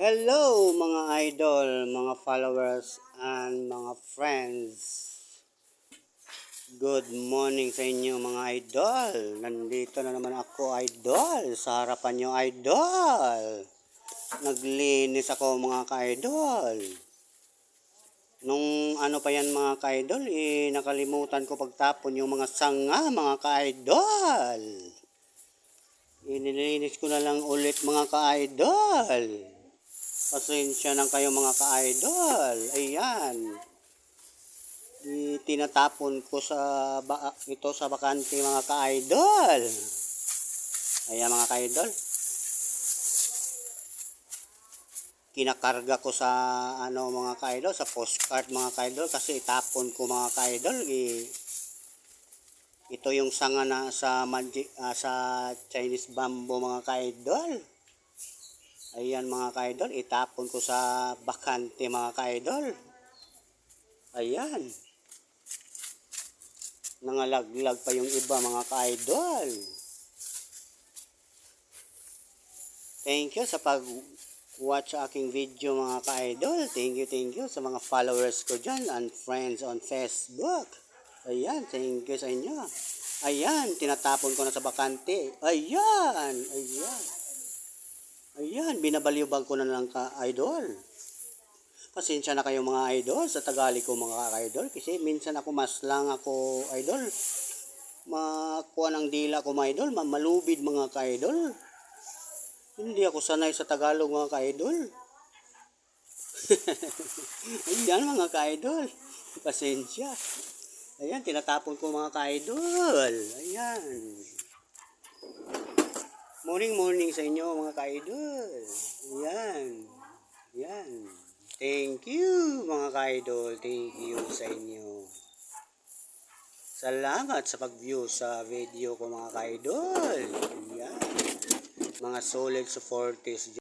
Hello mga idol, mga followers, and mga friends. Good morning sa inyo mga idol. Nandito na naman ako idol, sa harapan nyo idol. Naglinis ako mga ka-idol. Nung ano pa yan mga ka-idol, nakalimutan ko pagtapon yung mga sanga mga ka-idol. Inilinis ko na lang ulit mga ka-idol. Pasensya lang kayo mga ka-idol. Ayan. Tinatapon ko ito sa bakante mga ka-idol. Ayan mga ka-idol. Kinakarga ko sa mga ka-idol, sa postcard mga ka-idol kasi itapon ko mga ka-idol. Ito yung sanga na sa Chinese bamboo mga ka-idol. Ayan mga ka-idol, itapon ko sa bakante mga ka-idol. Ayan. Nangalaglag pa yung iba mga ka-idol. Thank you sa pag-watch sa aking video mga ka-idol. Thank you sa mga followers ko dyan and friends on Facebook. Ayan, thank you sa inyo. Ayan, tinatapon ko na sa bakante. Ayan, ayan. Ayan, binabaliwag ko na lang ka-idol. Pasensya na kayo mga idol sa Tagalog ko mga ka-idol. Kasi minsan ako maslang ako idol. Makuha ng dila ko mga idol. Malubid mga ka-idol. Hindi ako sanay sa Tagalog mga ka-idol. Ayan mga ka-idol. Pasensya. Ayan, tinatapon ko mga ka-idol. Ayan. Morning sa inyo mga ka-idol. Ayan. Ayan. Thank you mga ka-idol. Thank you sa inyo. Salamat sa pag-view sa video ko mga ka-idol. Ayan. Mga solid supporters.